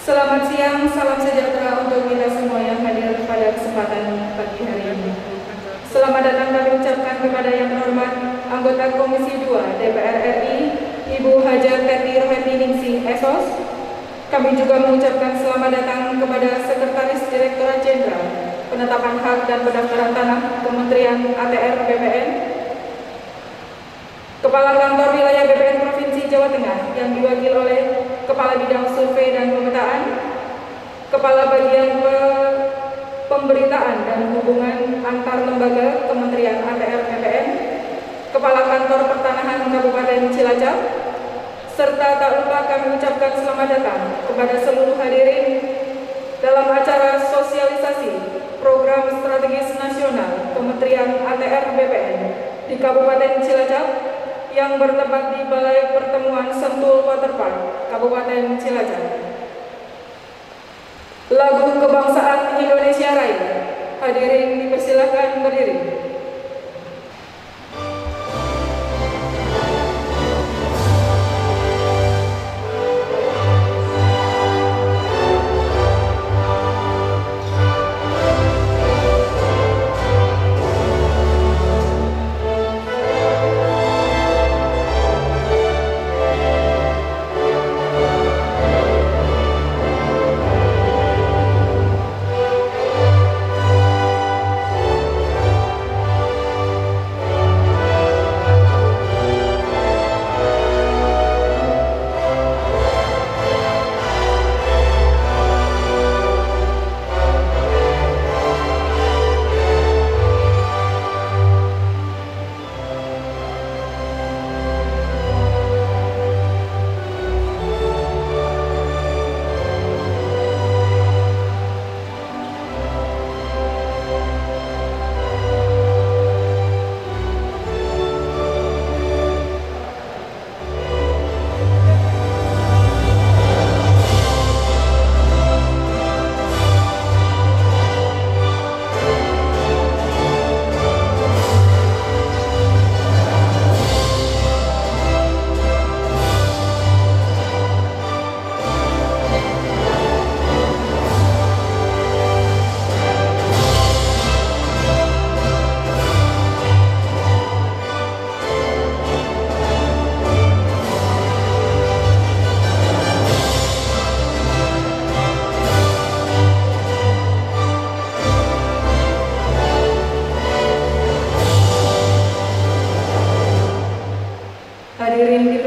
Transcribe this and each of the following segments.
Selamat siang, salam sejahtera untuk kita semua yang hadir pada kesempatan pagi hari ini. Selamat datang kami ucapkan kepada yang terhormat anggota Komisi 2 DPR RI, Ibu Haja Teti Roheti Ningsih SOS. Kami juga mengucapkan selamat datang kepada Sekretaris Direktorat Jenderal Penetapan Hak dan Pendaftaran Tanah Kementerian ATR BPN, Kepala Kantor Wilayah BPN Provinsi Jawa Tengah yang diwakili oleh Kepala Bidang Survei dan Pemetaan, Kepala Bagian Pemberitaan dan Hubungan Antar Lembaga Kementerian ATR BPN, Kepala Kantor Pertanahan Kabupaten Cilacap, serta tak lupa kami ucapkan selamat datang kepada seluruh hadirin dalam acara sosialisasi Program Strategis Nasional Kementerian ATR BPN di Kabupaten Cilacap yang bertempat di Balai Pertemuan Sentul Waterpark, Kabupaten Cilacap. Lagu Kebangsaan Indonesia Raya. Hadirin dipersilakan berdiri.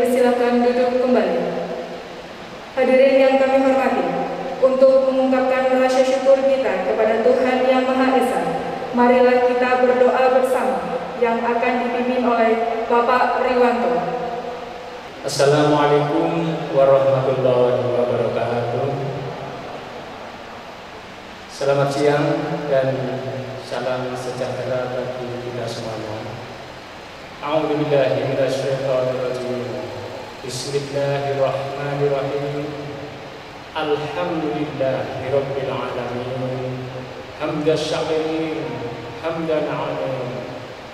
dipersilakan duduk kembali. Hadirin yang kami hormati, untuk mengungkapkan rasa syukur kita kepada Tuhan Yang Maha Esa, marilah kita berdoa bersama yang akan dipimpin oleh Bapak Riwanto. Assalamualaikum warahmatullahi wabarakatuh. Selamat siang dan salam sejahtera bagi kita semuanya. A'udzubillahi minasyaitonirrajim. Bismillahirrahmanirrahim. Alhamdulillahirabbil alamin. Hamdan syakirin, hamdan 'alim,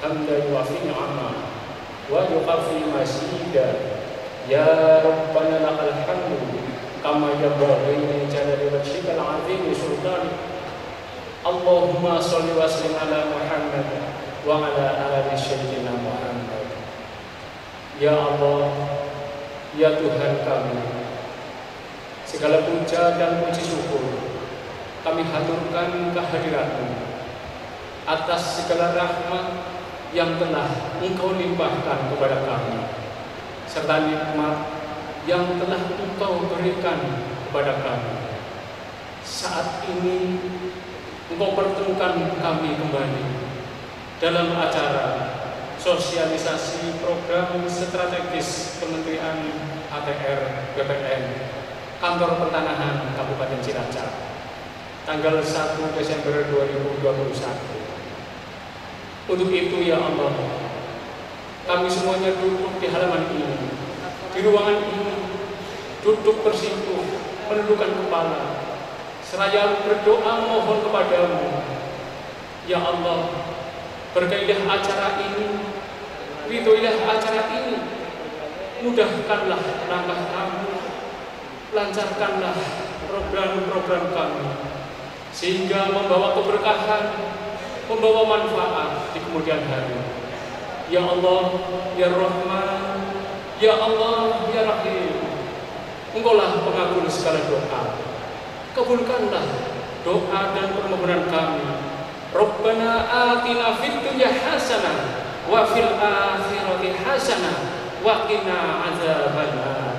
hamdan yuwafi ni'amah wa yuqafi masida. Ya Rabbana lakal hamdu kama yanbaghi li jalali wajhikal 'azimi sultanik. Allahumma sholli wa sallim ala Muhammad wa ala ali sayyidina Muhammad. Ya Allah, ya Tuhan kami, segala puja dan puji syukur kami haturkan kehadirat-Mu atas segala rahmat yang telah Engkau limpahkan kepada kami, serta nikmat yang telah Engkau berikan kepada kami. Saat ini Engkau pertemukan kami kembali dalam acara sosialisasi program strategis Kementerian ATR BPN Kantor Pertanahan Kabupaten Cilacap tanggal 1 Desember 2021. Untuk itu ya Allah, kami semuanya duduk di halaman ini, di ruangan ini, duduk bersimpuh, menundukkan kepala, seraya berdoa mohon kepadamu. Ya Allah, berkailah acara ini, ridhoilah acara ini, mudahkanlah langkah kami, lancarkanlah program-program kami, sehingga membawa keberkahan, membawa manfaat di kemudian hari. Ya Allah, ya Rahman, ya Allah, ya Rahim, Engkaulah pengabul segala doa. Kabulkanlah doa dan permohonan kami. Rabbana atina fid dunya hasanah wa fil akhirati hasanah wa qina adzabannar.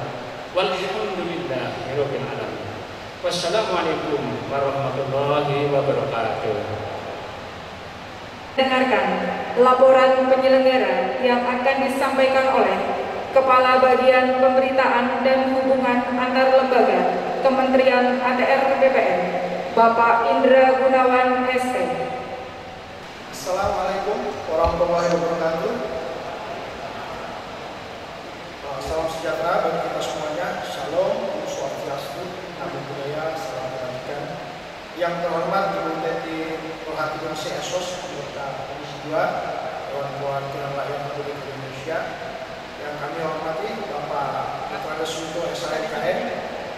Walhamdulillahirabbil alamin. Wassalamualaikum warahmatullahi wabarakatuh. Dengarkan laporan penyelenggara yang akan disampaikan oleh Kepala Bagian Pemberitaan dan Hubungan Antar Lembaga Kementerian ATR BPN, Bapak Indra Gunawan ST. Assalamualaikum warahmatullahi wabarakatuh. Salam sejahtera bagi kita semuanya. Shalom, Om Swastiastu, Namo Buddhaya, salam kebajikan. Yang terhormat Ibu Teti Rohatiun Esos, anggota Komisi 2 Dewan Perwakilan Rakyat Republik Indonesia. Yang kami hormati Bapak Putra Sunto SHMKN,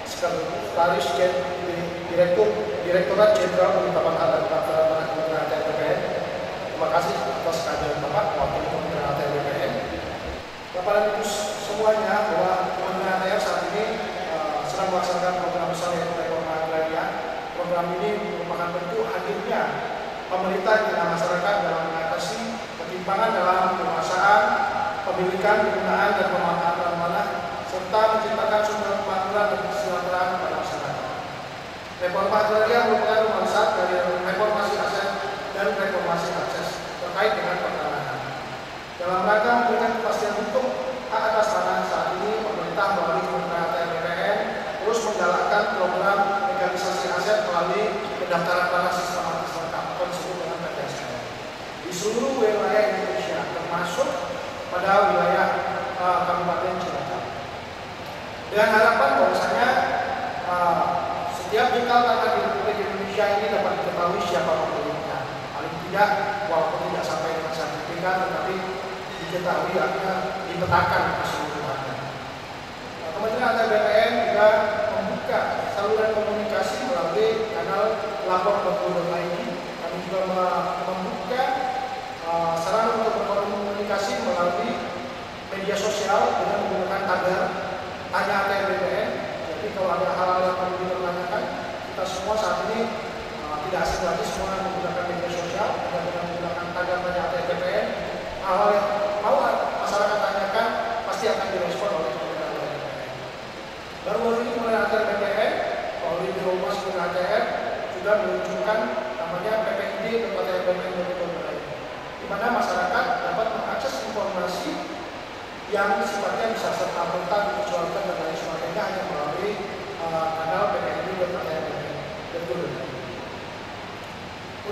Sekretaris Direktorat Jenderal Penetapan Hak dan Pelaksanaan Tanah Kementerian ATR BPN. Terima kasih atas kehadiran Bapak Wakil Kementerian ATR BPN. Bapak dan Ibu semuanya, bahwa Kementerian ATR saat ini sedang melaksanakan program besar yaitu reforma agraria. Program ini merupakan bentuk hadirnya pemerintah di tengah masyarakat dalam mengatasi ketimpangan dalam penguasaan, pemilikan, penggunaan dan pemanfaatan tanah, serta menciptakan sumber kemakmuran dan kesejahteraan pada masyarakat. Reforma agraria merupakan ruang dari reformasi aset dan reformasi akses terkait dengan pertanahan. Dalam rangka memberikan kepastian hukum hak atas tanah, saat ini pemerintah melalui Kementerian ATR BPN terus menggalakkan program legalisasi aset melalui pendaftaran tanah sistematis lengkap atau disebut dengan PTSL di seluruh wilayah Indonesia, termasuk pada wilayah Kabupaten Cilacap. Dengan harapan bahwasanya setiap jengkal tanah di Republik Indonesia ini dapat diketahui siapa pemiliknya. Paling tidak, walaupun tidak sampai dengan sertifikat, tetapi diketahui artinya dipetakan keseluruhannya. Kementerian ATR BPN juga membuka saluran komunikasi melalui kanal lapor.go.id. Kami juga membuka sarana untuk berkomunikasi melalui media sosial dengan menggunakan tagar Tanya ATR BPN. Jadi kalau ada hal-hal yang perlu ditanyakan, kita semua saat ini tidak asing lagi semua menggunakan media sosial dan dengan menggunakan tagar Tanya ATR BPN. Hal-hal yang mau masyarakat tanyakan pasti akan direspon oleh bisa serta-merta dikecualikan dan lain sebagainya hanya melalui kanal bpnu.atr.bpn.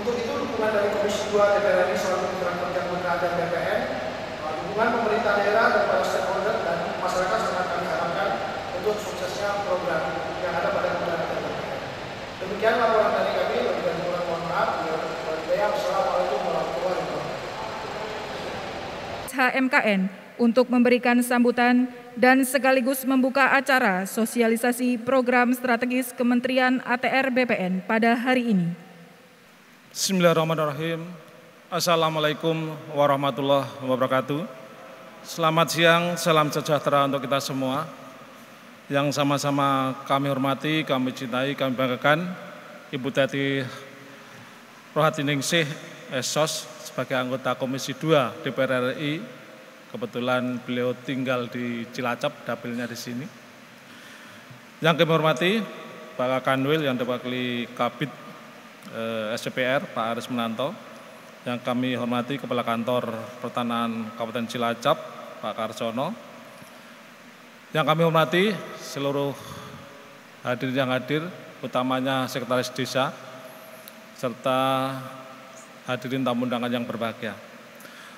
Untuk itu dukungan dari Komisi 2 DPR RI selaku Mitra Kerja Kementerian dan BPN, dukungan pemerintah daerah dan para stakeholder dan masyarakat sangat kami harapkan untuk suksesnya program yang ada pada Kementerian dan BPN. Demikian laporan dari kami. Lebih dan kurang mohon maaf. Wassalamualaikum warahmatullahi wabarakatuh. HMKN untuk memberikan sambutan dan sekaligus membuka acara sosialisasi program strategis Kementerian ATR BPN pada hari ini. Bismillahirrahmanirrahim. Assalamualaikum warahmatullahi wabarakatuh. Selamat siang, salam sejahtera untuk kita semua. Yang sama-sama kami hormati, kami cintai, kami banggakan Ibu Teti Rohatiningsih SOS sebagai anggota Komisi 2 DPR RI. Kebetulan beliau tinggal di Cilacap, dapilnya di sini. Yang kami hormati Pak Kanwil yang diwakili Kabid SCPR Pak Aris Menanto. Yang kami hormati Kepala Kantor Pertanahan Kabupaten Cilacap Pak Karsono. Yang kami hormati seluruh hadirin yang hadir, utamanya Sekretaris Desa, serta hadirin tamu undangan yang berbahagia.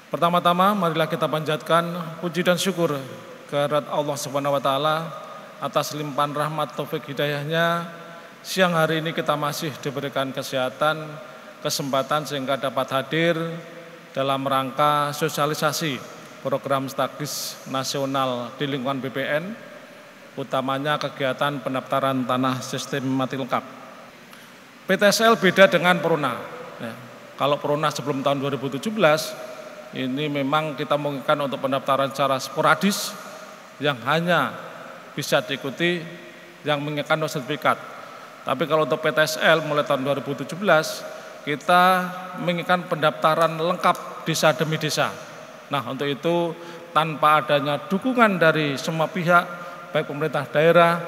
Pertama-tama marilah kita panjatkan puji dan syukur kehadirat Allah Subhanahu wa taala atas limpahan rahmat taufik hidayahnya. Siang hari ini kita masih diberikan kesehatan, kesempatan sehingga dapat hadir dalam rangka sosialisasi program strategis nasional di lingkungan BPN, utamanya kegiatan pendaftaran tanah sistem mati lengkap. PTSL beda dengan Peruna. Ya, kalau Peruna sebelum tahun 2017, ini memang kita menggunakan untuk pendaftaran secara sporadis yang hanya bisa diikuti yang menginginkan sertifikat. Tapi kalau untuk PTSL mulai tahun 2017, kita menginginkan pendaftaran lengkap desa demi desa. Nah, untuk itu tanpa adanya dukungan dari semua pihak, baik pemerintah daerah,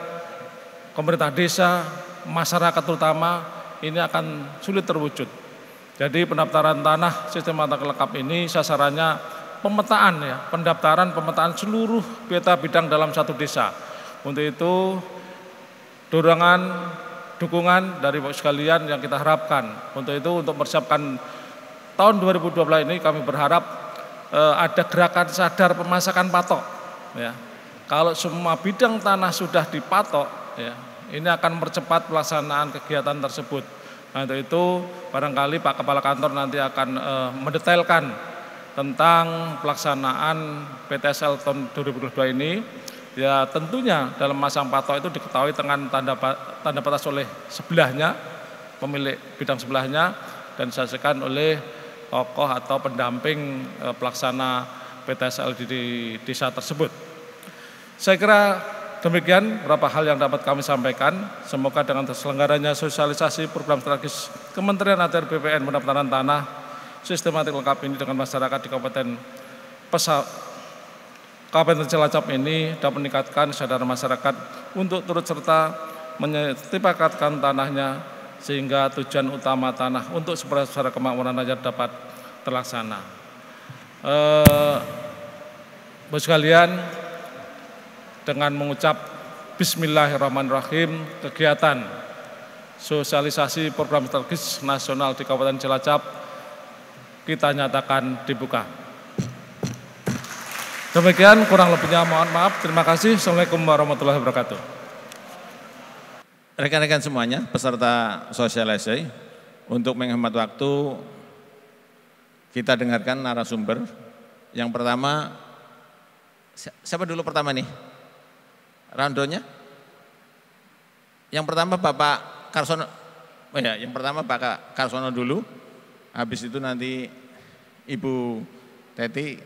pemerintah desa, masyarakat terutama, ini akan sulit terwujud. Jadi pendaftaran tanah sistem mata lengkap ini sasarannya pemetaan ya, pemetaan seluruh peta bidang dalam satu desa. Untuk itu dorongan, dukungan dari Bapak sekalian yang kita harapkan. Untuk itu untuk mempersiapkan tahun 2012 ini kami berharap ada gerakan sadar pemasakan patok. Ya. Kalau semua bidang tanah sudah dipatok, ya, ini akan mempercepat pelaksanaan kegiatan tersebut. Nah, untuk itu barangkali Pak Kepala Kantor nanti akan mendetailkan tentang pelaksanaan PTSL tahun 2022 ini. Ya tentunya dalam masa patok itu diketahui dengan tanda batas oleh sebelahnya, pemilik bidang sebelahnya, dan disaksikan oleh tokoh atau pendamping pelaksana PTSL di desa tersebut. Saya kira demikian beberapa hal yang dapat kami sampaikan. Semoga dengan terselenggaranya sosialisasi program strategis Kementerian ATR BPN pendaftaran tanah sistematik lengkap ini dengan masyarakat di Kabupaten Cilacap ini dapat meningkatkan kesadaran masyarakat untuk turut serta menyertifikatkan tanahnya sehingga tujuan utama tanah untuk secara kemakmuran rakyat dapat terlaksana. Bapak sekalian, dengan mengucap Bismillahirrahmanirrahim, kegiatan sosialisasi program strategis nasional di Kabupaten Cilacap kita nyatakan dibuka. Demikian kurang lebihnya mohon maaf. Terima kasih. Assalamualaikum warahmatullahi wabarakatuh. Rekan-rekan semuanya, peserta sosialisasi, untuk menghemat waktu kita dengarkan narasumber. Yang pertama, siapa dulu pertama nih? Randonya? Yang pertama Bapak Karsono. Oh ya, yang pertama Pak Karsono dulu. Habis itu nanti Ibu Teti.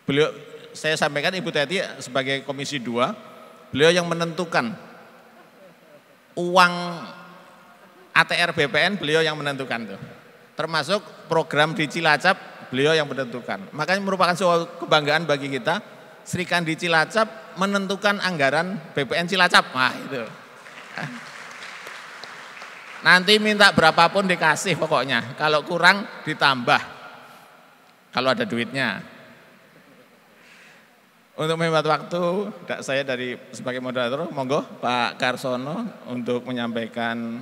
Beliau, saya sampaikan Ibu Teti sebagai Komisi 2, beliau yang menentukan uang ATR BPN, beliau yang menentukan tuh. Termasuk program di Cilacap, beliau yang menentukan. Makanya merupakan sebuah kebanggaan bagi kita, Sri Kandi Cilacap menentukan anggaran BPN Cilacap. Wah itu. Nanti minta berapapun dikasih pokoknya, kalau kurang ditambah, kalau ada duitnya. Untuk menghemat waktu, saya sebagai moderator, monggo Pak Karsono untuk menyampaikan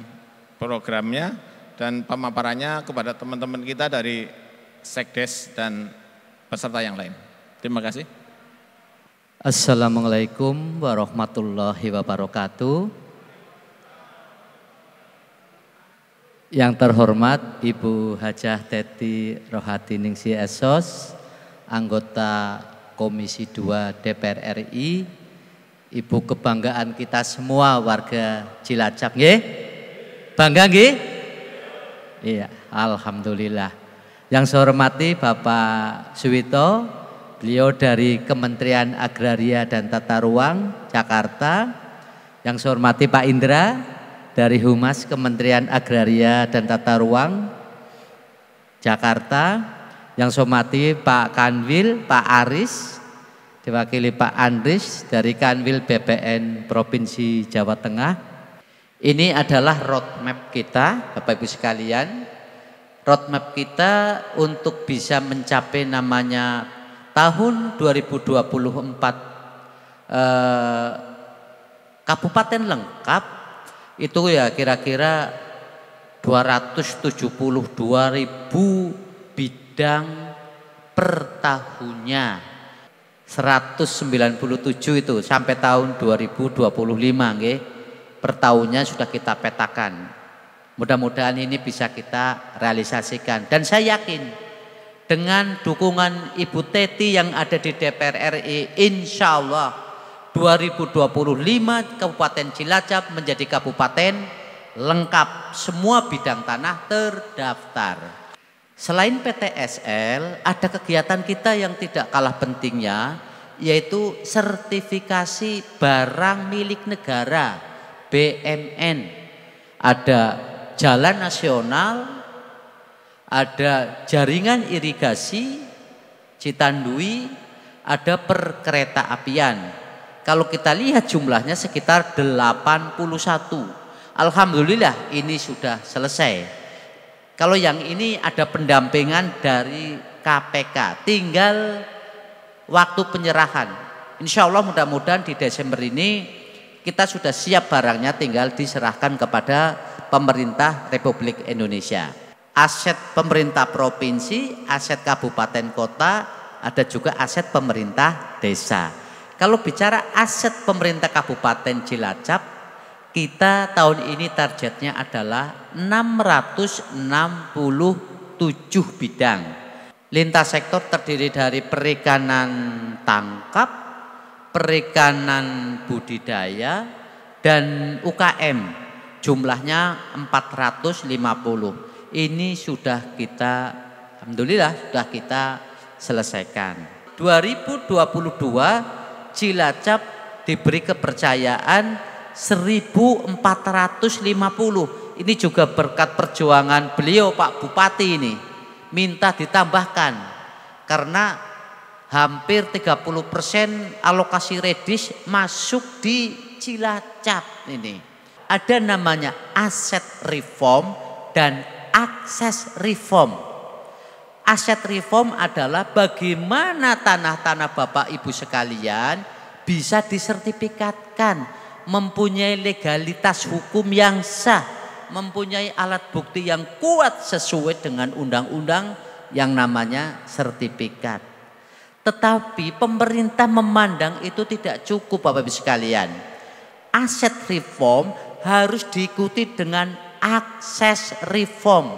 programnya dan pemaparannya kepada teman-teman kita dari Sekdes dan peserta yang lain. Terima kasih. Assalamualaikum warahmatullahi wabarakatuh. Yang terhormat Ibu Hajah Teti Rohati Ningsih Esos, anggota Komisi 2 DPR RI, Ibu kebanggaan kita semua warga Cilacap, nggih? Bangga nggih? Iya, alhamdulillah. Yang saya hormati Bapak Suwito, beliau dari Kementerian Agraria dan Tata Ruang Jakarta. Yang saya hormati Pak Indra dari Humas Kementerian Agraria dan Tata Ruang Jakarta. Yang saya hormati Pak Kanwil, Pak Aris, diwakili Pak Andris dari Kanwil BPN Provinsi Jawa Tengah. Ini adalah roadmap kita, Bapak Ibu sekalian. Roadmap kita untuk bisa mencapai namanya tahun 2024 kabupaten lengkap itu ya kira-kira 272.000 bidang per tahunnya, 197 itu sampai tahun 2025 nggih. Per tahunnya sudah kita petakan. Mudah-mudahan ini bisa kita realisasikan dan saya yakin dengan dukungan Ibu Teti yang ada di DPR RI, insya Allah 2025 Kabupaten Cilacap menjadi kabupaten lengkap, semua bidang tanah terdaftar. Selain PTSL, ada kegiatan kita yang tidak kalah pentingnya, yaitu sertifikasi barang milik negara, BMN. Ada jalan nasional, ada jaringan irigasi Citandui, ada perkereta apian. Kalau kita lihat jumlahnya sekitar 81. Alhamdulillah ini sudah selesai. Kalau yang ini ada pendampingan dari KPK, tinggal waktu penyerahan. Insya Allah mudah-mudahan di Desember ini kita sudah siap barangnya, tinggal diserahkan kepada pemerintah Republik Indonesia. Aset pemerintah provinsi, aset kabupaten kota, ada juga aset pemerintah desa. Kalau bicara aset pemerintah Kabupaten Cilacap, kita tahun ini targetnya adalah 667 bidang. Lintas sektor terdiri dari perikanan tangkap, perikanan budidaya, dan UKM. Jumlahnya 450. Ini sudah kita, alhamdulillah sudah kita selesaikan. 2022 Cilacap diberi kepercayaan 1450. Ini juga berkat perjuangan beliau Pak Bupati ini. Minta ditambahkan karena hampir 30% alokasi redis masuk di Cilacap ini. Ada namanya aset reform dan akses reform. Aset reform adalah bagaimana tanah-tanah Bapak Ibu sekalian bisa disertifikatkan, mempunyai legalitas hukum yang sah, mempunyai alat bukti yang kuat sesuai dengan undang-undang yang namanya sertifikat. Tetapi pemerintah memandang itu tidak cukup Bapak Ibu sekalian. Aset reform harus diikuti dengan akses reform.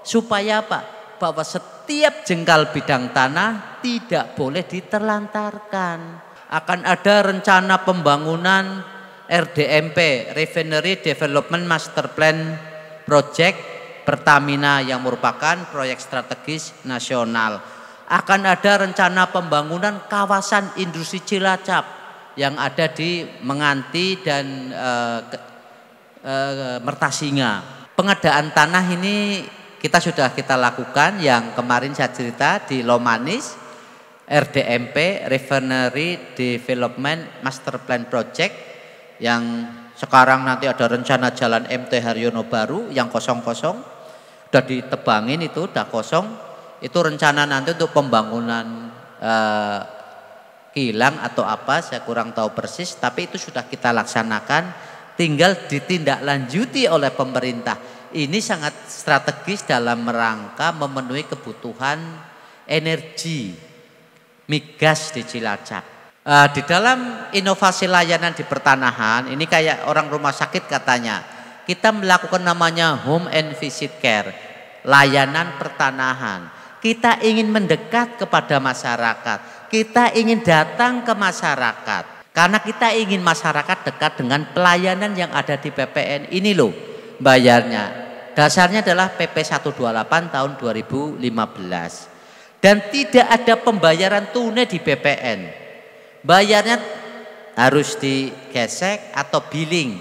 Supaya apa? Bahwa setiap jengkal bidang tanah tidak boleh diterlantarkan. Akan ada rencana pembangunan RDMP, Refinery Development Master Plan Project Pertamina yang merupakan proyek strategis nasional. Akan ada rencana pembangunan kawasan industri Cilacap yang ada di Menganti dan Mertasinga. Pengadaan tanah ini kita lakukan, yang kemarin saya cerita di Lomanis, RDMP Refinery Development Master Plan Project, yang sekarang nanti ada rencana jalan MT Haryono baru yang kosong-kosong, udah ditebangin itu, udah kosong. Itu rencana nanti untuk pembangunan kilang atau apa, saya kurang tahu persis, tapi itu sudah kita laksanakan, tinggal ditindaklanjuti oleh pemerintah. Ini sangat strategis dalam rangka memenuhi kebutuhan energi migas di Cilacap. Di dalam inovasi layanan di pertanahan, ini kayak orang rumah sakit katanya, kita melakukan namanya home and visit care, layanan pertanahan. Kita ingin mendekat kepada masyarakat, kita ingin datang ke masyarakat, karena kita ingin masyarakat dekat dengan pelayanan yang ada di BPN. Ini loh bayarnya, dasarnya adalah PP 128 tahun 2015, dan tidak ada pembayaran tunai di BPN. Bayarnya harus digesek atau billing.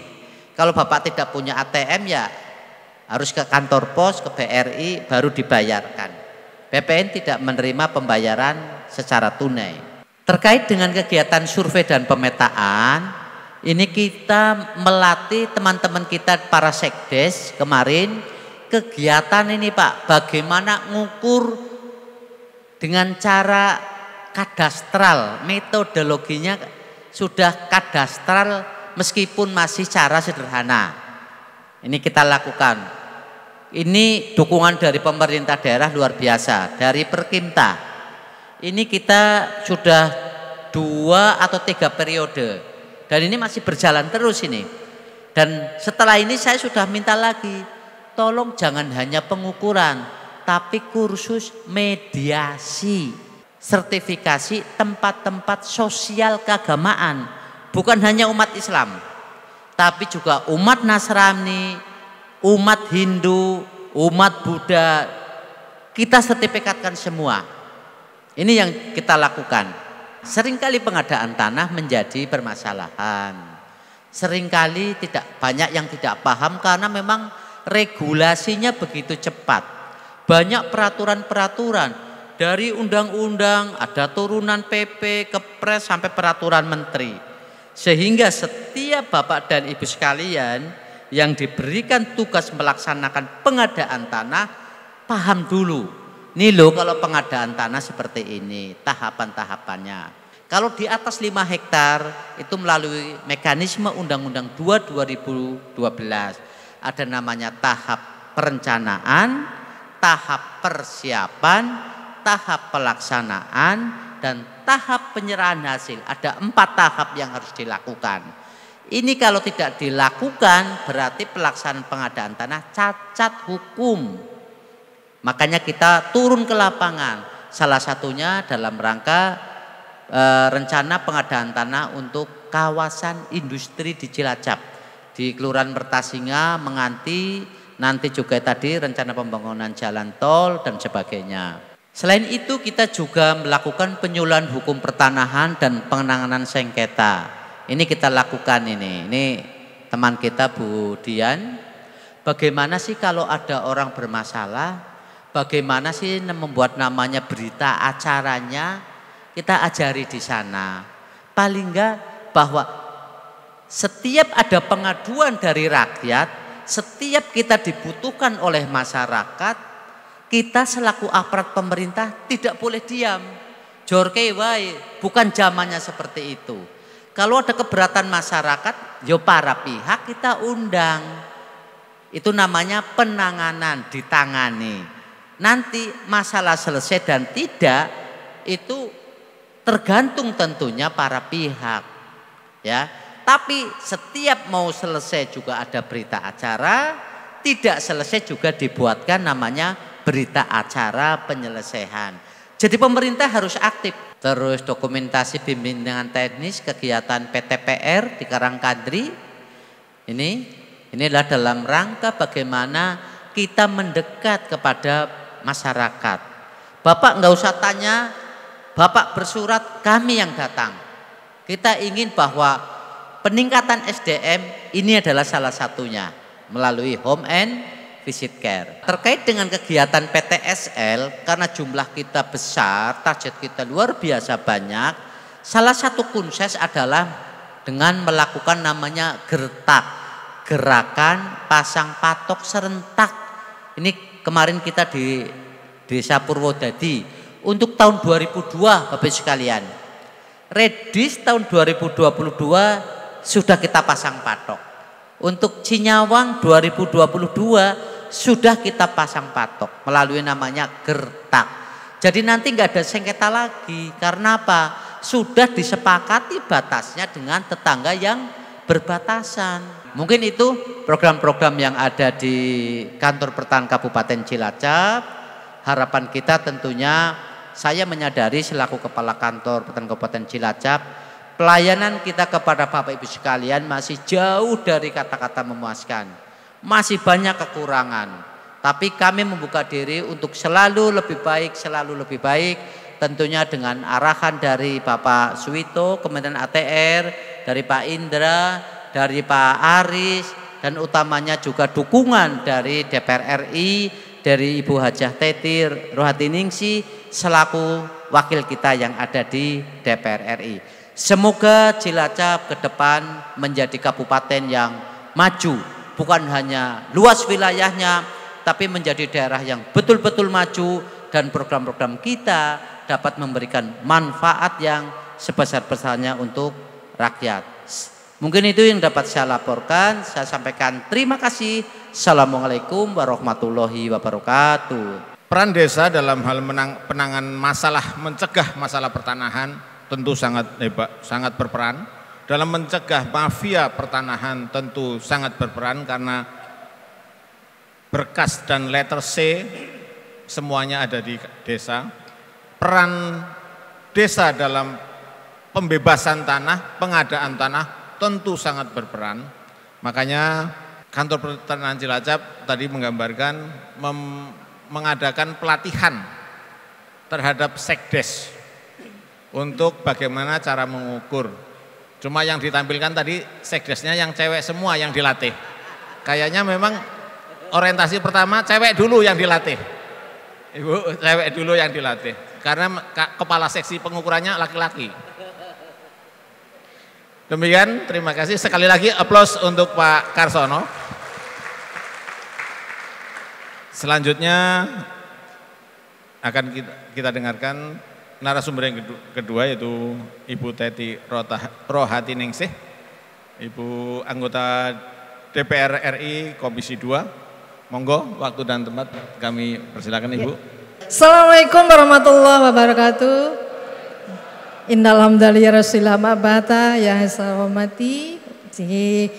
Kalau Bapak tidak punya ATM ya harus ke kantor pos, ke BRI baru dibayarkan. BPN tidak menerima pembayaran secara tunai. Terkait dengan kegiatan survei dan pemetaan, ini kita melatih teman-teman kita para sekdes kemarin. Kegiatan ini Pak, bagaimana ngukur dengan cara kadastral, metodologinya sudah kadastral meskipun masih cara sederhana. Ini kita lakukan. Ini dukungan dari pemerintah daerah luar biasa, dari Perkimta. Ini kita sudah 2 atau 3 periode dan ini masih berjalan terus ini. Dan setelah ini saya sudah minta lagi, tolong jangan hanya pengukuran, tapi kursus mediasi. Sertifikasi tempat-tempat sosial keagamaan, bukan hanya umat Islam, tapi juga umat Nasrani, umat Hindu, umat Buddha. Kita sertifikatkan semua. Ini yang kita lakukan. Seringkali pengadaan tanah menjadi permasalahan. Seringkali banyak yang tidak paham karena memang regulasinya begitu cepat. Banyak peraturan-peraturan. Dari undang-undang, ada turunan PP, kepres, sampai peraturan menteri. Sehingga setiap Bapak dan Ibu sekalian yang diberikan tugas melaksanakan pengadaan tanah, paham dulu. Nih loh kalau pengadaan tanah seperti ini, tahapan-tahapannya. Kalau di atas 5 hektar, itu melalui mekanisme Undang-Undang 2 2012. Ada namanya tahap perencanaan, tahap persiapan, tahap pelaksanaan, dan tahap penyerahan hasil. Ada 4 tahap yang harus dilakukan. Ini kalau tidak dilakukan berarti pelaksanaan pengadaan tanah cacat hukum. Makanya kita turun ke lapangan. Salah satunya dalam rangka rencana pengadaan tanah untuk kawasan industri di Cilacap, di Kelurahan Mertasinga, Menganti, nanti juga tadi rencana pembangunan jalan tol dan sebagainya. Selain itu kita juga melakukan penyuluhan hukum pertanahan dan penanganan sengketa. Ini kita lakukan ini. Ini teman kita Bu Dian. Bagaimana sih kalau ada orang bermasalah? Bagaimana sih membuat namanya berita acaranya? Kita ajari di sana. Paling enggak bahwa setiap ada pengaduan dari rakyat, setiap kita dibutuhkan oleh masyarakat, kita selaku aparat pemerintah tidak boleh diam. Jorke wae, bukan zamannya seperti itu. Kalau ada keberatan masyarakat, yo para pihak kita undang. Itu namanya penanganan, ditangani. Nanti masalah selesai dan tidak itu tergantung tentunya para pihak. Ya, tapi setiap mau selesai juga ada berita acara, tidak selesai juga dibuatkan namanya berita acara penyelesaian. Jadi pemerintah harus aktif. Terus dokumentasi bimbingan teknis kegiatan PTPR di Karangkandri. Inilah dalam rangka bagaimana kita mendekat kepada masyarakat. Bapak nggak usah tanya, Bapak bersurat, kami yang datang. Kita ingin bahwa peningkatan SDM ini adalah salah satunya melalui home and visit care. Terkait dengan kegiatan PTSL, karena jumlah kita besar, target kita luar biasa banyak, salah satu kunses adalah dengan melakukan namanya gertak, gerakan pasang patok serentak. Ini kemarin kita di Desa Purwodadi untuk tahun 2002 Bapak sekalian. Redis tahun 2022 sudah kita pasang patok. Untuk Cinyawang 2022 sudah kita pasang patok melalui namanya Gertak. Jadi nanti nggak ada sengketa lagi. Karena apa? Sudah disepakati batasnya dengan tetangga yang berbatasan. Mungkin itu program-program yang ada di Kantor Pertanian Kabupaten Cilacap. Harapan kita tentunya, saya menyadari selaku Kepala Kantor Pertanian Kabupaten Cilacap, pelayanan kita kepada Bapak Ibu sekalian masih jauh dari kata-kata memuaskan. Masih banyak kekurangan. Tapi kami membuka diri untuk selalu lebih baik, selalu lebih baik. Tentunya dengan arahan dari Bapak Suwito, Kementerian ATR, dari Pak Indra, dari Pak Aris, dan utamanya juga dukungan dari DPR RI, dari Ibu Hajah Teti Rohatiningsih selaku wakil kita yang ada di DPR RI. Semoga Cilacap ke depan menjadi kabupaten yang maju, bukan hanya luas wilayahnya, tapi menjadi daerah yang betul-betul maju dan program-program kita dapat memberikan manfaat yang sebesar-besarnya untuk rakyat. Mungkin itu yang dapat saya laporkan. Saya sampaikan terima kasih. Assalamualaikum warahmatullahi wabarakatuh. Peran desa dalam hal penanganan masalah, mencegah masalah pertanahan tentu sangat hebat, sangat berperan. Dalam mencegah mafia pertanahan tentu sangat berperan karena berkas dan letter C semuanya ada di desa. Peran desa dalam pembebasan tanah, pengadaan tanah tentu sangat berperan. Makanya Kantor Pertanian Cilacap tadi menggambarkan mengadakan pelatihan terhadap sekdes untuk bagaimana cara mengukur. Cuma yang ditampilkan tadi sekdesnya yang cewek semua yang dilatih. Kayaknya memang orientasi pertama cewek dulu yang dilatih. Ibu, cewek dulu yang dilatih. Karena kepala seksi pengukurannya laki-laki. Demikian, terima kasih. Sekali lagi aplaus untuk Pak Karsono. Selanjutnya akan kita dengarkan narasumber yang kedua yaitu Ibu Teti Rohatiningsih, Ibu anggota DPR RI Komisi 2. Monggo, waktu dan tempat kami persilakan Ibu. Assalamualaikum warahmatullahi wabarakatuh. Innal hamdalillah rasulillah ma'bata yang saya hormati di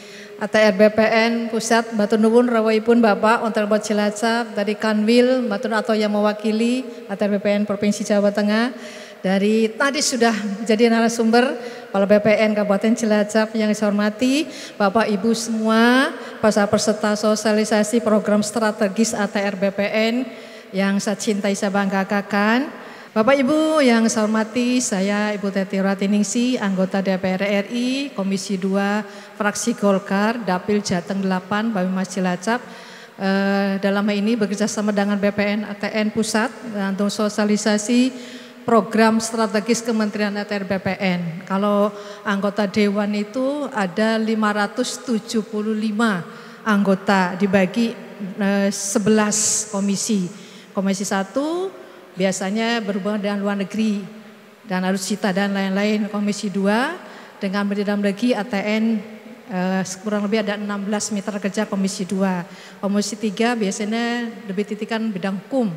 ATR BPN Pusat Batu Nuwun rawuhipun Bapak Ontel Bot Cilacap dari Kanwil Batu atau yang mewakili ATR BPN Provinsi Jawa Tengah. Dari tadi sudah jadi narasumber Kepala BPN Kabupaten Cilacap yang saya hormati, Bapak Ibu semua, para peserta sosialisasi program strategis ATR BPN yang saya cintai, saya banggakan. Bapak Ibu yang saya hormati, saya Ibu Teti Rohatiningsih, anggota DPR RI, Komisi 2, Fraksi Golkar, Dapil Jateng 8, Banyumas Cilacap. Dalam hal ini bekerjasama dengan BPN ATN Pusat untuk sosialisasi program strategis Kementerian ATR BPN. Kalau anggota Dewan itu ada 575 anggota dibagi 11 komisi. Komisi 1 biasanya berhubungan dengan luar negeri dan alutsista dan lain-lain. Komisi 2 dengan dalam negeri ATN kurang lebih ada 16 mitra kerja Komisi 2. Komisi 3 biasanya lebih titikan bidang hukum,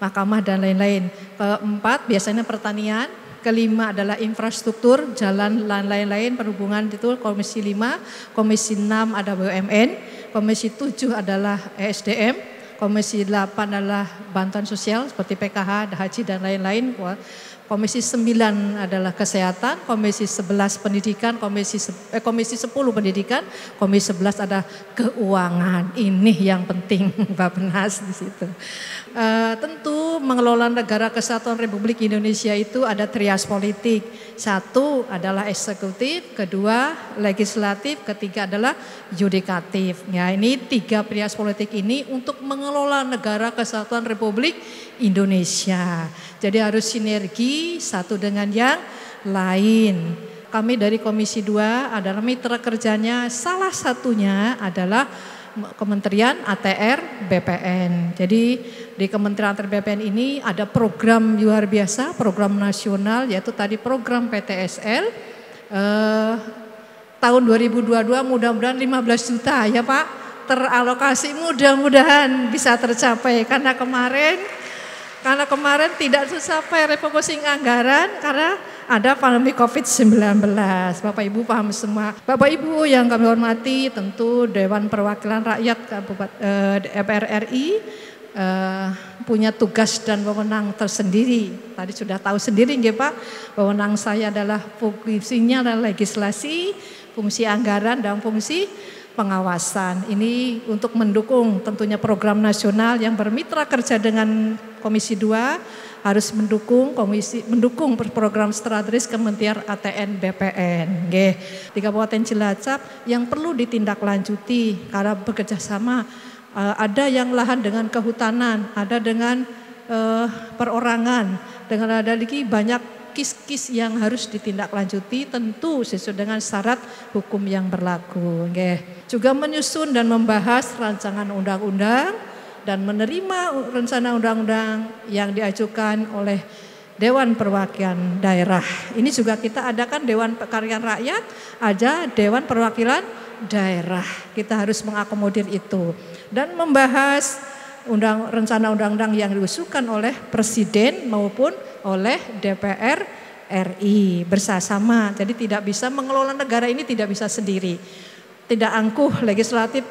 mahkamah dan lain-lain. Keempat biasanya pertanian. Kelima adalah infrastruktur, jalan dan lain-lain, perhubungan itu Komisi 5. Komisi 6 ada BUMN. Komisi 7 adalah ESDM. Komisi 8 adalah bantuan sosial seperti PKH, haji dan lain-lain. Komisi 9 adalah kesehatan, Komisi 11 pendidikan, Komisi 10 pendidikan, Komisi 11 ada keuangan. Ini yang penting Bappenas di situ. Tentu mengelola negara kesatuan Republik Indonesia itu ada trias politik. Satu adalah eksekutif, kedua legislatif, ketiga adalah yudikatif. Ya, ini tiga trias politik ini untuk mengelola negara kesatuan Republik Indonesia. Jadi harus sinergi satu dengan yang lain. Kami dari Komisi 2 adalah mitra kerjanya, salah satunya adalah Kementerian ATR BPN. Jadi di Kementerian ATR BPN ini ada program luar biasa, program nasional, yaitu tadi program PTSL. Tahun 2022 mudah-mudahan 15 juta ya Pak teralokasi, mudah-mudahan bisa tercapai karena kemarin tidak tercapai refocusing anggaran karena ada pandemi COVID-19. Bapak Ibu paham semua. Bapak Ibu yang kami hormati, tentu Dewan Perwakilan Rakyat DPR RI punya tugas dan wewenang tersendiri. Tadi sudah tahu sendiri nggih Pak, wewenang saya adalah fungsinya adalah legislasi, fungsi anggaran dan fungsi pengawasan. Ini untuk mendukung tentunya program nasional yang bermitra kerja dengan Komisi 2 harus mendukung program strategis Kementerian ATN BPN. Nggih. Di Kabupaten Cilacap yang perlu ditindaklanjuti karena bekerja sama, ada yang lahan dengan kehutanan, ada dengan perorangan, dengan ada lagi banyak kis-kis yang harus ditindaklanjuti tentu sesuai dengan syarat hukum yang berlaku. Nggih. Juga menyusun dan membahas rancangan undang-undang dan menerima rencana undang-undang yang diajukan oleh Dewan Perwakilan Daerah. Ini juga kita adakan Dewan Perwakilan Rakyat, ada Dewan Perwakilan Daerah. Kita harus mengakomodir itu dan membahas rencana undang-undang yang diusulkan oleh Presiden maupun oleh DPR RI bersama. Jadi tidak bisa mengelola negara ini tidak bisa sendiri. Tidak angkuh legislatif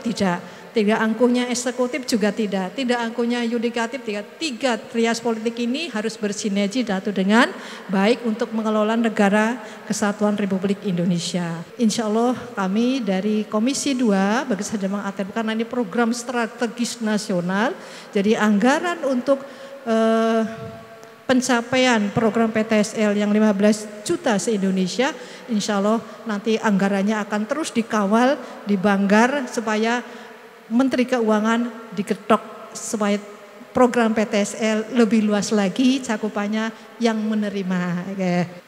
tidak angkuhnya eksekutif juga tidak angkuhnya yudikatif tidak. Tiga trias politik ini harus bersinergi satu dengan baik untuk mengelola negara Kesatuan Republik Indonesia. Insya Allah kami dari Komisi 2 bekerjasama ATR karena ini program strategis nasional. Jadi anggaran untuk pencapaian program PTSL yang 15 juta se-Indonesia, insya Allah nanti anggarannya akan terus dikawal, dibanggar supaya Menteri Keuangan diketok supaya program PTSL lebih luas lagi cakupannya yang menerima.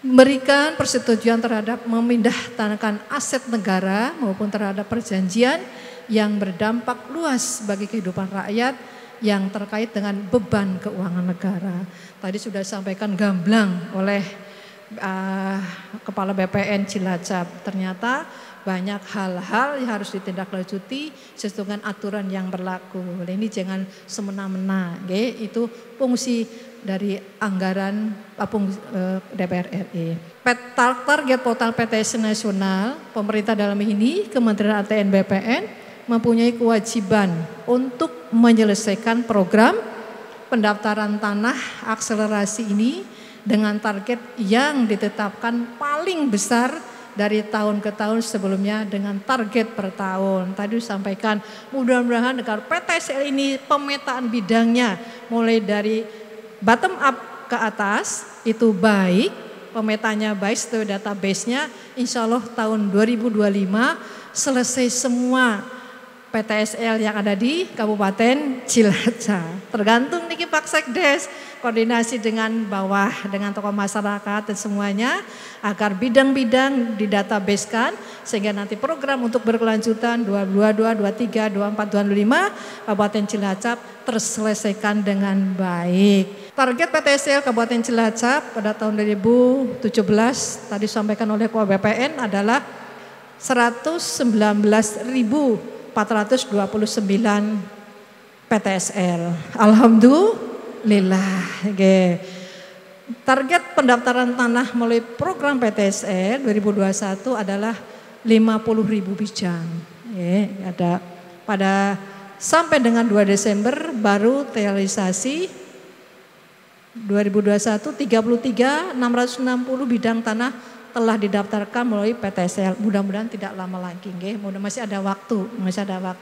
Memberikan persetujuan terhadap memindahkan aset negara maupun terhadap perjanjian yang berdampak luas bagi kehidupan rakyat yang terkait dengan beban keuangan negara. Tadi sudah disampaikan gamblang oleh Kepala BPN Cilacap. Ternyata banyak hal-hal yang harus ditindaklanjuti sesuai dengan aturan yang berlaku. Ini jangan semena-mena. Itu fungsi dari anggaran DPR RI. Target total PTS nasional pemerintah dalam ini Kementerian ATN BPN mempunyai kewajiban untuk menyelesaikan program pendaftaran tanah akselerasi ini dengan target yang ditetapkan paling besar dari tahun ke tahun sebelumnya dengan target per tahun. Tadi disampaikan mudah-mudahan dengan PTSL ini pemetaan bidangnya mulai dari bottom up ke atas itu baik, pemetanya baik setelah database-nya insya Allah tahun 2025 selesai semua PTSL yang ada di Kabupaten Cilacap. Tergantung niki Pak Sekdes, koordinasi dengan bawah, dengan tokoh masyarakat dan semuanya agar bidang-bidang didatabasekan sehingga nanti program untuk berkelanjutan 2022, 2023, 2024, 2025 Kabupaten Cilacap terselesaikan dengan baik. Target PTSL Kabupaten Cilacap pada tahun 2017 tadi disampaikan oleh Ketua BPN adalah 119.429 PTSL. Alhamdulillah. Target pendaftaran tanah melalui program PTSL 2021 adalah 50.000 bijang. Ada pada sampai dengan 2 Desember baru realisasi 2021 660 bidang tanah telah didaftarkan melalui PTSL. Mudah-mudahan tidak lama lagi, masih ada waktu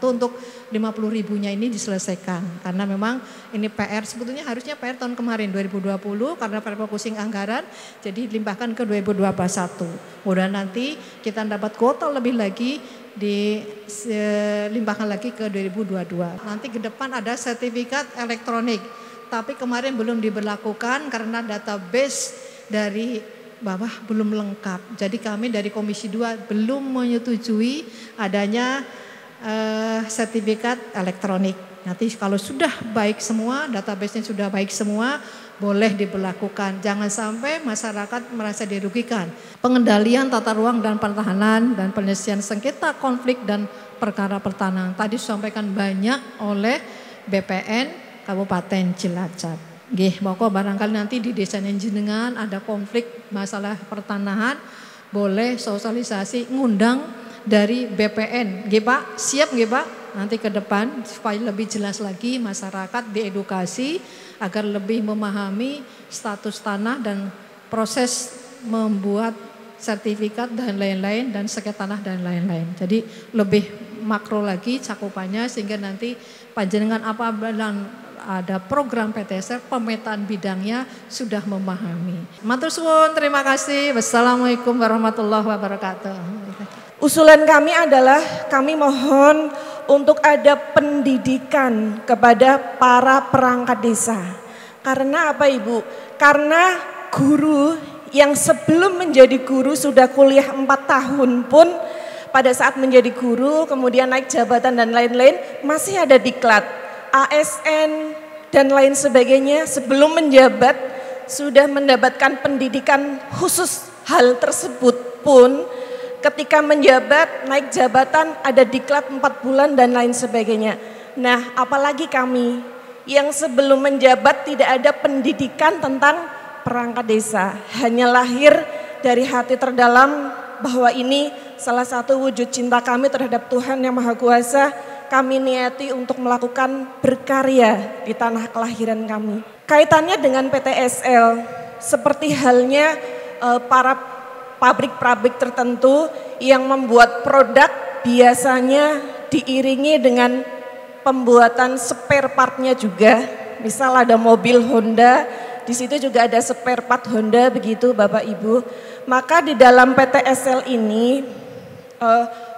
untuk 50.000-nya ini diselesaikan. Karena memang ini PR, sebetulnya harusnya PR tahun kemarin 2020 karena refocusing anggaran, jadi dilimpahkan ke 2021. Mudah nanti kita dapat kuota lebih lagi dilimpahkan lagi ke 2022. Nanti ke depan ada sertifikat elektronik, tapi kemarin belum diberlakukan karena database dari bawah belum lengkap. Jadi kami dari Komisi 2 belum menyetujui adanya sertifikat elektronik. Nanti kalau sudah baik semua, database-nya sudah baik semua, boleh diberlakukan. Jangan sampai masyarakat merasa dirugikan. Pengendalian tata ruang dan pertahanan dan penyelesaian sengketa konflik dan perkara pertanahan. Tadi disampaikan banyak oleh BPN Kabupaten Cilacap. Nggih, monggo barangkali nanti di desa jenengan ada konflik masalah pertanahan, boleh sosialisasi ngundang dari BPN. Nggih Pak, siap nggih Pak? Nanti ke depan supaya lebih jelas lagi masyarakat diedukasi agar lebih memahami status tanah dan proses membuat sertifikat dan lain-lain dan sengketa tanah dan lain-lain. Jadi lebih makro lagi cakupannya sehingga nanti panjenengan apabila ada program PTSR pemetaan bidangnya sudah memahami. Matur suwun, terima kasih. Wassalamualaikum warahmatullahi wabarakatuh. Usulan kami adalah kami mohon untuk ada pendidikan kepada para perangkat desa. Karena apa Ibu? Karena guru yang sebelum menjadi guru sudah kuliah 4 tahun pun pada saat menjadi guru kemudian naik jabatan dan lain-lain masih ada diklat, ASN dan lain sebagainya sebelum menjabat sudah mendapatkan pendidikan khusus hal tersebut pun ketika menjabat, naik jabatan, ada diklat 4 bulan dan lain sebagainya. Nah, apalagi kami yang sebelum menjabat tidak ada pendidikan tentang perangkat desa. Hanya lahir dari hati terdalam bahwa ini salah satu wujud cinta kami terhadap Tuhan Yang Maha Kuasa. Kami niati untuk melakukan berkarya di tanah kelahiran kami. Kaitannya dengan PTSL, seperti halnya para pabrik-pabrik tertentu yang membuat produk biasanya diiringi dengan pembuatan spare partnya juga. Misal ada mobil Honda, di situ juga ada spare part Honda begitu Bapak Ibu. Maka di dalam PTSL ini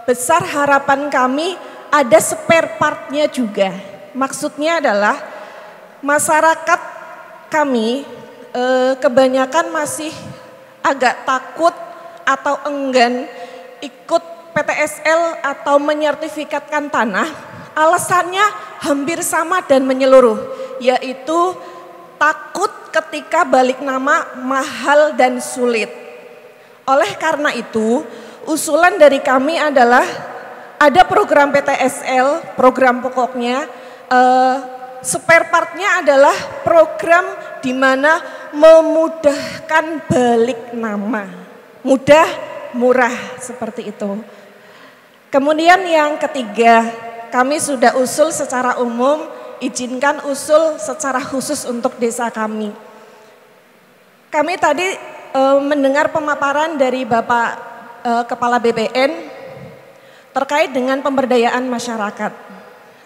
besar harapan kami ada spare partnya juga. Maksudnya adalah masyarakat kami kebanyakan masih agak takut atau enggan ikut PTSL atau menyertifikatkan tanah, alasannya hampir sama dan menyeluruh, yaitu takut ketika balik nama mahal dan sulit. Oleh karena itu, usulan dari kami adalah ada program PTSL, program pokoknya, spare partnya adalah program di mana memudahkan balik nama. Mudah, murah, seperti itu. Kemudian yang ketiga, kami sudah usul secara umum, izinkan usul secara khusus untuk desa kami. Kami tadi mendengar pemaparan dari Bapak Kepala BPN terkait dengan pemberdayaan masyarakat.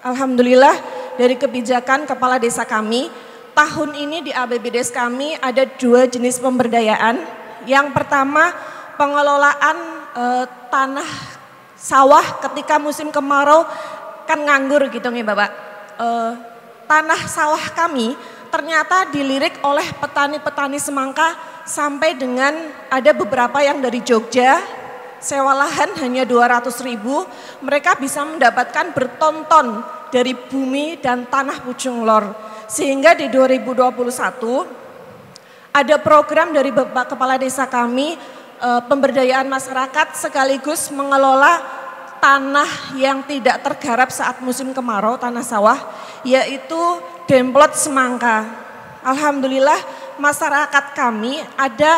Alhamdulillah dari kebijakan Kepala Desa kami, tahun ini di APBDes kami ada 2 jenis pemberdayaan. Yang pertama pengelolaan tanah sawah ketika musim kemarau kan nganggur gitu nih Bapak. Tanah sawah kami ternyata dilirik oleh petani-petani semangka sampai dengan ada beberapa yang dari Jogja sewa lahan hanya 200.000, mereka bisa mendapatkan bertonton dari bumi dan tanah Pucung Lor. Sehingga di 2021 ada program dari Bapak Kepala Desa kami, pemberdayaan masyarakat sekaligus mengelola tanah yang tidak tergarap saat musim kemarau, tanah sawah, yaitu Demplot Semangka. Alhamdulillah masyarakat kami ada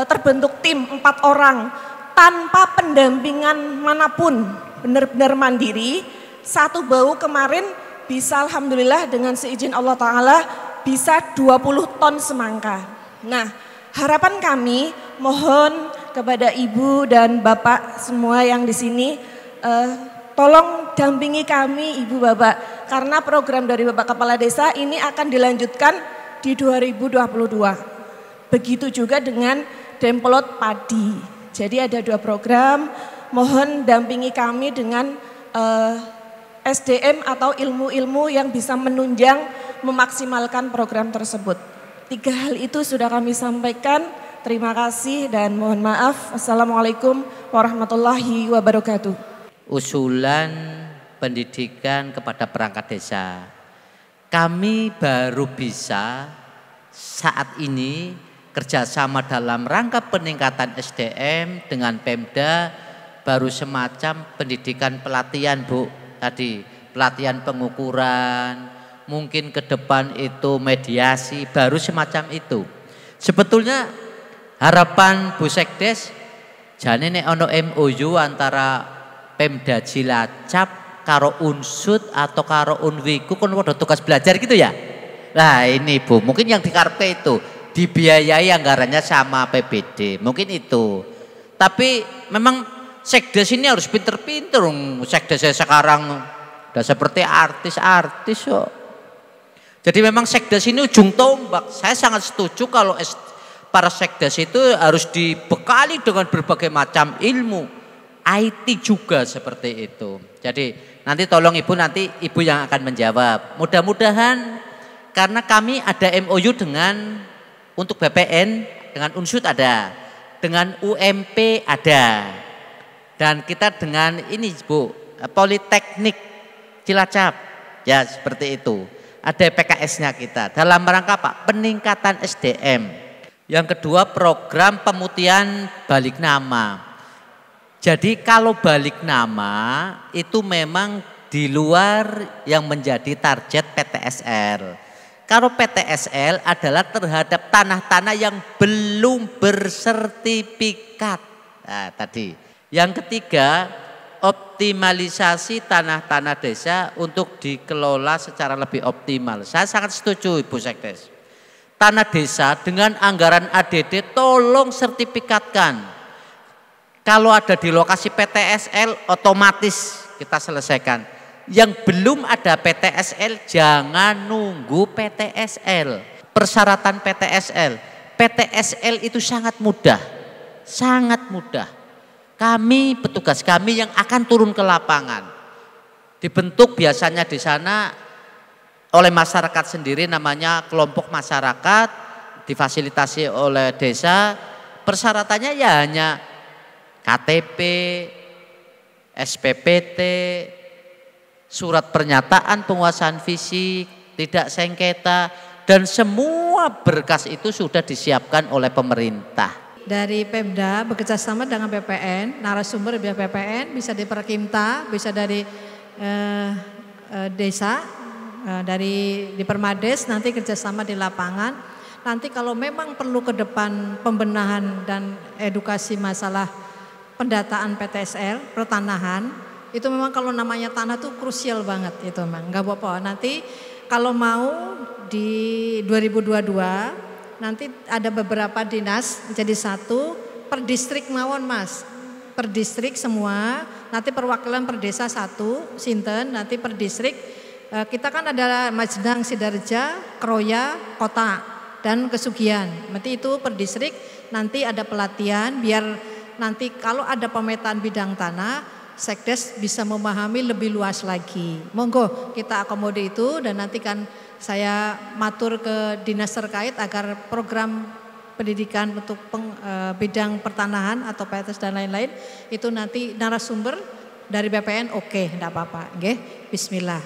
terbentuk tim 4 orang tanpa pendampingan manapun, benar-benar mandiri. Satu bau kemarin bisa alhamdulillah dengan seizin Allah Ta'ala bisa 20 ton semangka. Nah, harapan kami mohon kepada Ibu dan Bapak semua yang di sini, tolong dampingi kami Ibu Bapak, karena program dari Bapak Kepala Desa ini akan dilanjutkan di 2022. Begitu juga dengan Demplot Padi. Jadi ada 2 program, mohon dampingi kami dengan SDM atau ilmu-ilmu yang bisa menunjang memaksimalkan program tersebut. 3 hal itu sudah kami sampaikan. Terima kasih dan mohon maaf. Assalamualaikum warahmatullahi wabarakatuh. usulan pendidikan kepada perangkat desa. Kami baru bisa saat ini kerjasama dalam rangka peningkatan SDM dengan Pemda baru semacam pendidikan pelatihan Bu, tadi pelatihan pengukuran, mungkin ke depan itu mediasi, baru semacam itu. Sebetulnya harapan Bu Sekdes jane nek ono MOU antara Pemda Cilacap karo Unsud atau karo Unwiku kon padha tugas belajar gitu ya. Nah ini Bu, mungkin yang dikarepe itu dibiayai anggarannya sama APBD, mungkin itu. Tapi memang Sekdes ini harus pinter-pinter. Sekdes sekarang udah seperti artis-artis kok. Jadi memang Sekdes ini ujung tombak. Saya sangat setuju kalau para Sekdes itu harus dibekali dengan berbagai macam ilmu. IT juga seperti itu. Jadi nanti tolong Ibu, nanti Ibu yang akan menjawab. Mudah-mudahan karena kami ada MOU dengan untuk BPN, dengan Unsud ada, dengan UMP ada, dan kita dengan ini Bu, Politeknik Cilacap, ya seperti itu. Ada PKS-nya kita dalam rangka apa? Peningkatan SDM. Yang kedua program pemutihan balik nama. Jadi kalau balik nama itu memang di luar yang menjadi target PTSL. Kalau PTSL adalah terhadap tanah-tanah yang belum bersertifikat. Nah, tadi. Yang ketiga, optimalisasi tanah-tanah desa untuk dikelola secara lebih optimal. Saya sangat setuju Ibu Sekdes. Tanah desa dengan anggaran ADD tolong sertifikatkan. Kalau ada di lokasi PTSL otomatis kita selesaikan. Yang belum ada PTSL jangan nunggu PTSL. Persyaratan PTSL. PTSL itu sangat mudah. Sangat mudah. Kami, petugas kami yang akan turun ke lapangan. Dibentuk biasanya di sana oleh masyarakat sendiri, namanya kelompok masyarakat, difasilitasi oleh desa. Persyaratannya ya hanya KTP, SPPT, surat pernyataan penguasaan fisik, tidak sengketa, dan semua berkas itu sudah disiapkan oleh pemerintah. Dari Pemda bekerjasama dengan BPN, narasumber dari BPN bisa di Perkimta, bisa dari desa, dari di Permades, nanti kerjasama di lapangan. Nanti kalau memang perlu ke depan pembenahan dan edukasi masalah pendataan PTSL, pertanahan, itu memang kalau namanya tanah tuh krusial banget itu memang, nggak apa-apa. Nanti kalau mau di 2022 nanti ada beberapa dinas jadi satu per distrik mawon Mas, per distrik semua. Nanti perwakilan per desa satu, Sinten. Nanti per distrik kita kan ada Majnang, Sidarja, Kroya, Kota dan Kesugihan. Nanti itu per distrik nanti ada pelatihan biar nanti kalau ada pemetaan bidang tanah Sekdes bisa memahami lebih luas lagi. Monggo kita akomodir itu dan nanti kan saya matur ke dinas terkait agar program pendidikan untuk bidang pertanahan atau PTS dan lain-lain itu nanti narasumber dari BPN oke, enggak apa-apa. Nggih, bismillah.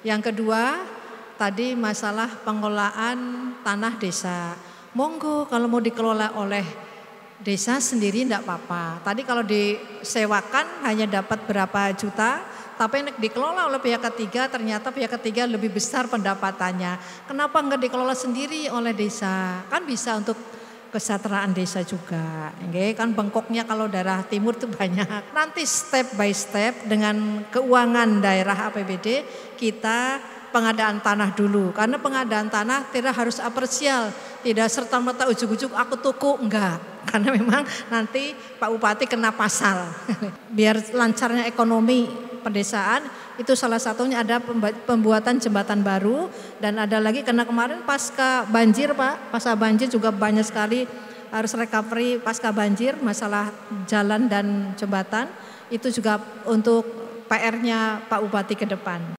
Yang kedua tadi masalah pengelolaan tanah desa. Monggo kalau mau dikelola oleh desa sendiri enggak apa-apa. Tadi kalau disewakan hanya dapat berapa juta, tapi dikelola oleh pihak ketiga ternyata pihak ketiga lebih besar pendapatannya. Kenapa enggak dikelola sendiri oleh desa? Kan bisa untuk kesejahteraan desa juga. Oke, kan bengkoknya kalau daerah timur itu banyak. Nanti step by step dengan keuangan daerah APBD kita pengadaan tanah dulu. Karena pengadaan tanah tidak harus apresial, tidak serta-merta ujuk-ujuk aku tuku, enggak. Karena memang nanti Pak Bupati kena pasal. Biar lancarnya ekonomi pedesaan itu salah satunya ada pembuatan jembatan baru dan ada lagi karena kemarin pasca banjir Pak, pasca banjir juga banyak sekali harus recovery pasca banjir masalah jalan dan jembatan itu juga untuk PR-nya Pak Bupati ke depan.